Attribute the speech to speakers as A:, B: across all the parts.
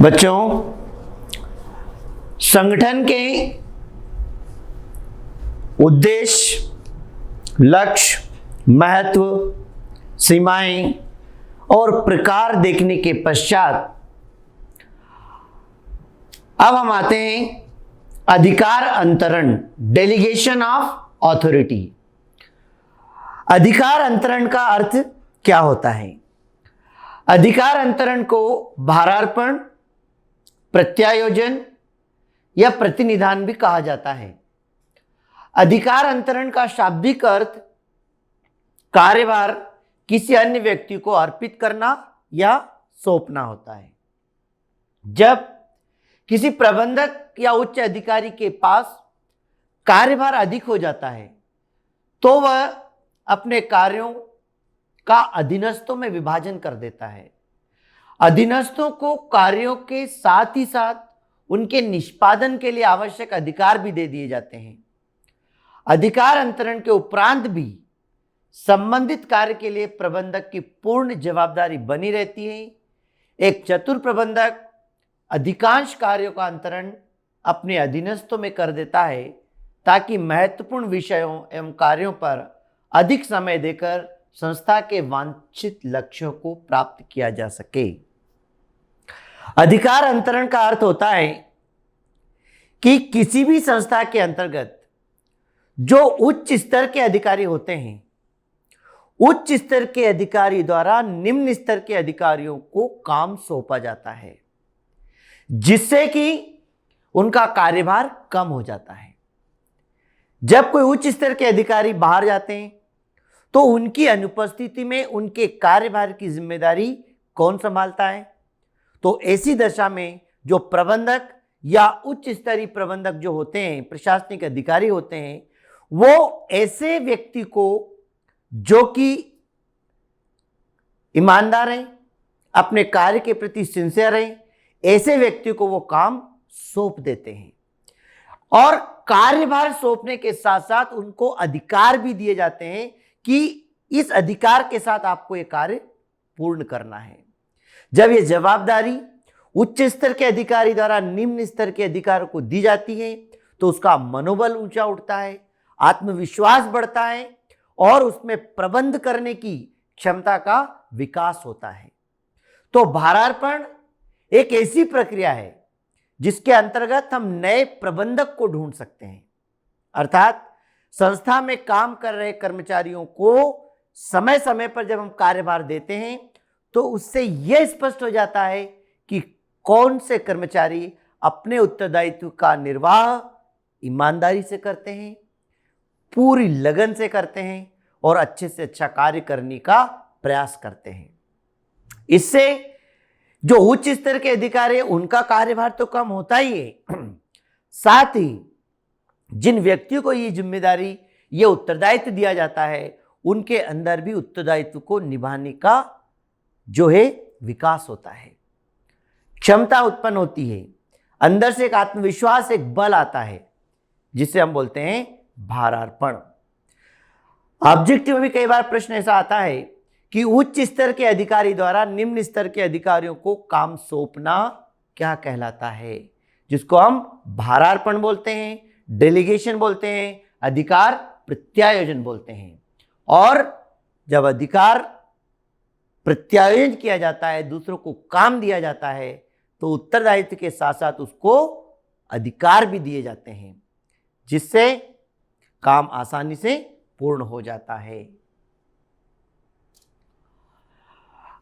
A: बच्चों, संगठन के उद्देश्य, लक्ष्य, महत्व, सीमाएं और प्रकार देखने के पश्चात अब हम आते हैं अधिकार अंतरण, डेलीगेशन ऑफ अथॉरिटी। अधिकार अंतरण का अर्थ क्या होता है? अधिकार अंतरण को भारार्पण, प्रत्यायोजन या प्रतिनिधान भी कहा जाता है। अधिकार अंतरण का शाब्दिक अर्थ कार्यभार किसी अन्य व्यक्ति को अर्पित करना या सौंपना होता है। जब किसी प्रबंधक या उच्च अधिकारी के पास कार्यभार अधिक हो जाता है तो वह अपने कार्यों का अधीनस्थों में विभाजन कर देता है। अधीनस्थों को कार्यों के साथ ही साथ उनके निष्पादन के लिए आवश्यक अधिकार भी दे दिए जाते हैं। अधिकार अंतरण के उपरांत भी संबंधित कार्य के लिए प्रबंधक की पूर्ण जवाबदारी बनी रहती है। एक चतुर प्रबंधक अधिकांश कार्यों का अंतरण अपने अधीनस्थों में कर देता है ताकि महत्वपूर्ण विषयों एवं कार्यों पर अधिक समय देकर संस्था के वांछित लक्ष्यों को प्राप्त किया जा सके। अधिकार अंतरण का अर्थ होता है कि किसी भी संस्था के अंतर्गत जो उच्च स्तर के अधिकारी होते हैं, उच्च स्तर के अधिकारी द्वारा निम्न स्तर के अधिकारियों को काम सौंपा जाता है, जिससे कि उनका कार्यभार कम हो जाता है। जब कोई उच्च स्तर के अधिकारी बाहर जाते हैं तो उनकी अनुपस्थिति में उनके कार्यभार की जिम्मेदारी कौन संभालता है? तो ऐसी दशा में जो प्रबंधक या उच्च स्तरीय प्रबंधक जो होते हैं, प्रशासनिक अधिकारी होते हैं, वो ऐसे व्यक्ति को जो कि ईमानदार हैं, अपने कार्य के प्रति सिंसियर हैं, ऐसे व्यक्ति को वो काम सौंप देते हैं और कार्यभार सौंपने के साथ साथ उनको अधिकार भी दिए जाते हैं कि इस अधिकार के साथ आपको ये कार्य पूर्ण करना है। जब ये जवाबदारी उच्च स्तर के अधिकारी द्वारा निम्न स्तर के अधिकारियों को दी जाती है तो उसका मनोबल ऊंचा उठता है, आत्मविश्वास बढ़ता है और उसमें प्रबंध करने की क्षमता का विकास होता है। तो भारार्पण एक ऐसी प्रक्रिया है जिसके अंतर्गत हम नए प्रबंधक को ढूंढ सकते हैं। अर्थात संस्था में काम कर रहे कर्मचारियों को समय समय पर जब हम कार्यभार देते हैं तो उससे यह स्पष्ट हो जाता है कि कौन से कर्मचारी अपने उत्तरदायित्व का निर्वाह ईमानदारी से करते हैं, पूरी लगन से करते हैं और अच्छे से अच्छा कार्य करने का प्रयास करते हैं। इससे जो उच्च स्तर के अधिकारी हैं उनका कार्यभार तो कम होता ही है, साथ ही जिन व्यक्तियों को ये जिम्मेदारी, ये उत्तरदायित्व दिया जाता है, उनके अंदर भी उत्तरदायित्व को निभाने का जो है विकास होता है, क्षमता उत्पन्न होती है, अंदर से एक आत्मविश्वास, एक बल आता है जिसे हम बोलते हैं भारार्पण। ऑब्जेक्टिव में भी कई बार प्रश्न ऐसा आता है कि उच्च स्तर के अधिकारी द्वारा निम्न स्तर के अधिकारियों को काम सौंपना क्या कहलाता है, जिसको हम भारार्पण बोलते हैं, डेलीगेशन बोलते हैं, अधिकार प्रत्यायोजन बोलते हैं। और जब अधिकार प्रत्यायोजन किया जाता है, दूसरों को काम दिया जाता है, तो उत्तरदायित्व के साथ साथ उसको अधिकार भी दिए जाते हैं जिससे काम आसानी से पूर्ण हो जाता है।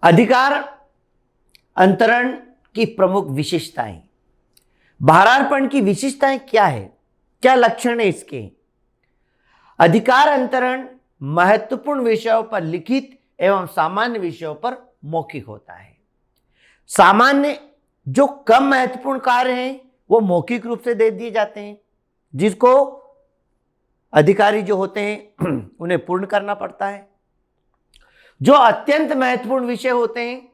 A: अधिकार अंतरण की प्रमुख विशेषताएं, भारार्पण की विशेषताएं क्या है, क्या लक्षण है इसके? अधिकार अंतरण महत्वपूर्ण विषयों पर लिखित एवं सामान्य विषयों पर मौखिक होता है। सामान्य जो कम महत्वपूर्ण कार्य हैं वो मौखिक रूप से दे दिए जाते हैं, जिसको अधिकारी जो होते हैं उन्हें पूर्ण करना पड़ता है। जो अत्यंत महत्वपूर्ण विषय होते हैं,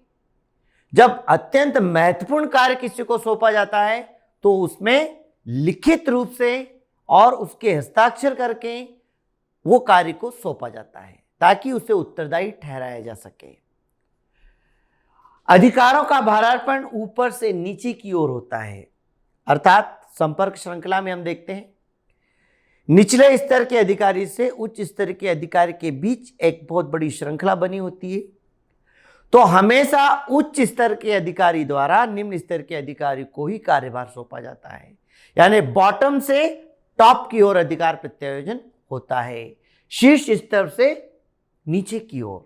A: जब अत्यंत महत्वपूर्ण कार्य किसी को सौंपा जाता है तो उसमें लिखित रूप से और उसके हस्ताक्षर करके वो कार्य को सौंपा जाता है ताकि उसे उत्तरदायी ठहराया जा सके। अधिकारों का भारार्पण ऊपर से नीचे की ओर होता है, अर्थात संपर्क श्रृंखला में हम देखते हैं निचले स्तर के अधिकारी से उच्च स्तर के अधिकारी के बीच एक बहुत बड़ी श्रृंखला बनी होती है। तो हमेशा उच्च स्तर के अधिकारी द्वारा निम्न स्तर के अधिकारी को ही कार्यभार सौंपा जाता है, यानी बॉटम से टॉप की ओर अधिकार प्रत्यायोजन होता है, शीर्ष स्तर से नीचे की ओर।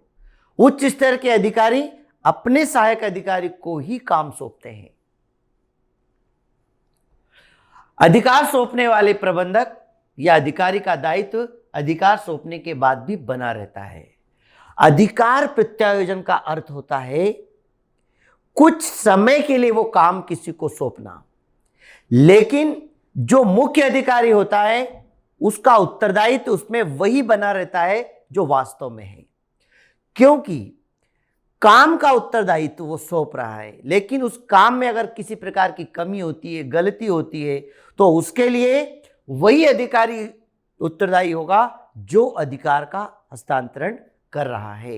A: उच्च स्तर के अधिकारी अपने सहायक अधिकारी को ही काम सौंपते हैं। अधिकार सौंपने वाले प्रबंधक या अधिकारी का दायित्व अधिकार सौंपने के बाद भी बना रहता है। अधिकार प्रत्यायोजन का अर्थ होता है कुछ समय के लिए वो काम किसी को सौंपना, लेकिन जो मुख्य अधिकारी होता है उसका उत्तरदायित्व उसमें वही बना रहता है जो वास्तव में है, क्योंकि काम का उत्तरदायित्व वो सौंप रहा है, लेकिन उस काम में अगर किसी प्रकार की कमी होती है, गलती होती है, तो उसके लिए वही अधिकारी उत्तरदायी होगा जो अधिकार का हस्तांतरण कर रहा है।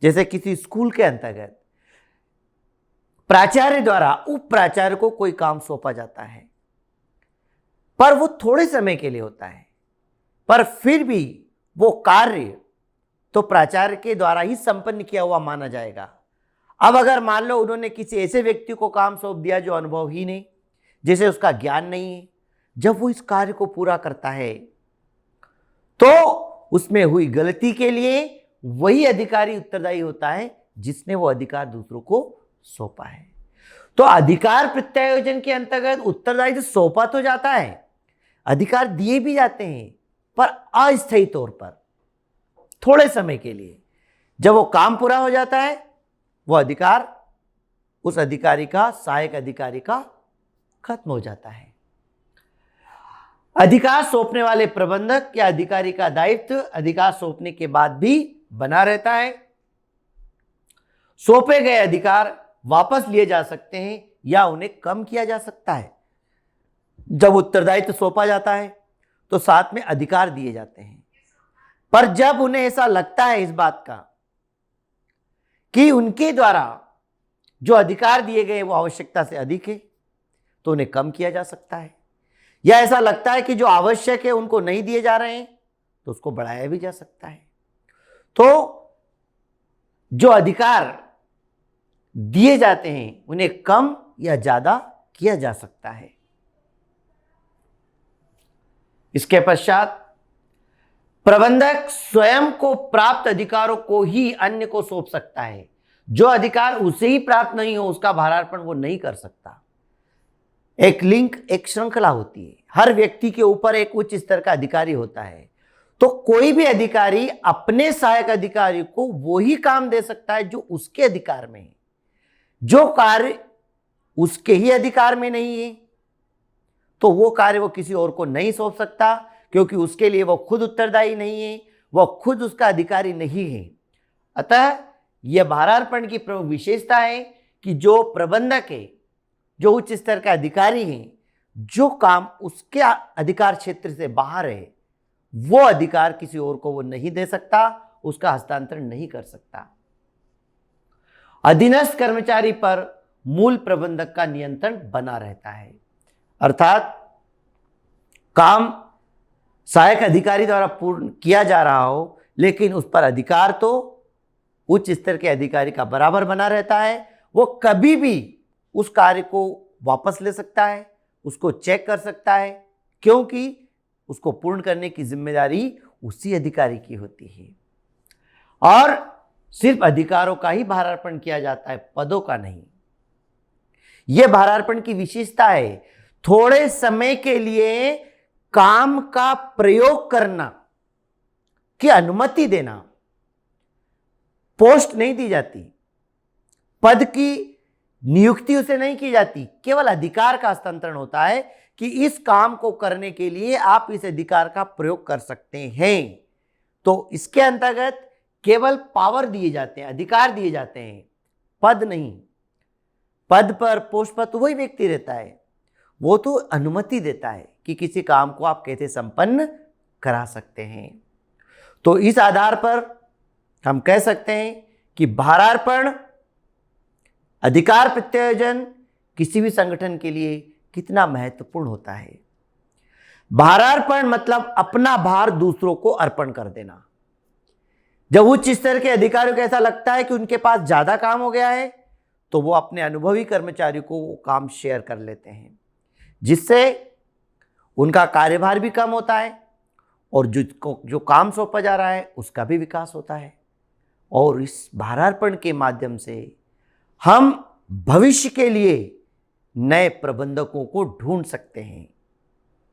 A: जैसे किसी स्कूल के अंतर्गत प्राचार्य द्वारा उप प्राचार्य को कोई काम सौंपा जाता है, पर वो थोड़े समय के लिए होता है, पर फिर भी वो कार्य तो प्राचार्य के द्वारा ही संपन्न किया हुआ माना जाएगा। अब अगर मान लो उन्होंने किसी ऐसे व्यक्ति को काम सौंप दिया जो अनुभवहीन है, जिसे उसका ज्ञान नहीं है, जब वो इस कार्य को पूरा करता है तो उसमें हुई गलती के लिए वही अधिकारी उत्तरदायी होता है जिसने वो अधिकार दूसरों को सौंपा है। तो अधिकार प्रत्यायोजन के अंतर्गत उत्तरदायित्व सौंपा तो जाता है, अधिकार दिए भी जाते हैं, पर अस्थायी तौर पर थोड़े समय के लिए। जब वो काम पूरा हो जाता है वो अधिकार उस अधिकारी का, सहायक अधिकारी का खत्म हो जाता है। अधिकार सौंपने वाले प्रबंधक या अधिकारी का दायित्व अधिकार सौंपने के बाद भी बना रहता है। सौंपे गए अधिकार वापस लिए जा सकते हैं या उन्हें कम किया जा सकता है। जब उत्तरदायित्व सौंपा जाता है तो साथ में अधिकार दिए जाते हैं, पर जब उन्हें ऐसा लगता है इस बात का कि उनके द्वारा जो अधिकार दिए गए वो आवश्यकता से अधिक है, तो उन्हें कम किया जा सकता है। या ऐसा लगता है कि जो आवश्यक है उनको नहीं दिए जा रहे हैं तो उसको बढ़ाया भी जा सकता है। तो जो अधिकार दिए जाते हैं उन्हें कम या ज्यादा किया जा सकता है। इसके पश्चात प्रबंधक स्वयं को प्राप्त अधिकारों को ही अन्य को सौंप सकता है। जो अधिकार उसे ही प्राप्त नहीं हो उसका भारार्पण वो नहीं कर सकता। एक लिंक, एक श्रृंखला होती है। हर व्यक्ति के ऊपर एक उच्च स्तर का अधिकारी होता है, तो कोई भी अधिकारी अपने सहायक अधिकारी को वही काम दे सकता है जो उसके अधिकार में है। जो कार्य उसके ही अधिकार में नहीं है तो वो कार्य वो किसी और को नहीं सौंप सकता, क्योंकि उसके लिए वो खुद उत्तरदायी नहीं है, वो खुद उसका अधिकारी नहीं है। अतः यह भारार्पण की प्रमुख विशेषता है कि जो प्रबंधक है, जो उच्च स्तर का अधिकारी है, जो काम उसके अधिकार क्षेत्र से बाहर है, वो अधिकार किसी और को वो नहीं दे सकता, उसका हस्तांतरण नहीं कर सकता। अधीनस्थ कर्मचारी पर मूल प्रबंधक का नियंत्रण बना रहता है, अर्थात काम सहायक अधिकारी द्वारा पूर्ण किया जा रहा हो, लेकिन उस पर अधिकार तो उच्च स्तर के अधिकारी का बराबर बना रहता है। वो कभी भी उस कार्य को वापस ले सकता है, उसको चेक कर सकता है, क्योंकि उसको पूर्ण करने की जिम्मेदारी उसी अधिकारी की होती है। और सिर्फ अधिकारों का ही भारार्पण किया जाता है, पदों का नहीं। यह भारार्पण की विशेषता है। थोड़े समय के लिए काम का प्रयोग करना की अनुमति देना। पोस्ट नहीं दी जाती, पद की नियुक्ति उसे नहीं की जाती, केवल अधिकार का हस्तांतरण होता है कि इस काम को करने के लिए आप इस अधिकार का प्रयोग कर सकते हैं। तो इसके अंतर्गत केवल पावर दिए जाते हैं, अधिकार दिए जाते हैं, पद नहीं। पद पर, पोस्ट पर तो वही व्यक्ति रहता है, वो तो अनुमति देता है कि किसी काम को आप कैसे संपन्न करा सकते हैं। तो इस आधार पर हम कह सकते हैं कि भारार्पण अधिकार प्रत्यायोजन किसी भी संगठन के लिए कितना महत्वपूर्ण होता है। भारार्पण मतलब अपना भार दूसरों को अर्पण कर देना। जब उच्च स्तर के अधिकारियों को ऐसा लगता है कि उनके पास ज्यादा काम हो गया है, तो वो अपने अनुभवी कर्मचारियों को वो काम शेयर कर लेते हैं, जिससे उनका कार्यभार भी कम होता है और जो काम सौंपा जा रहा है उसका भी विकास होता है। और इस भारार्पण के माध्यम से हम भविष्य के लिए नए प्रबंधकों को ढूंढ सकते हैं।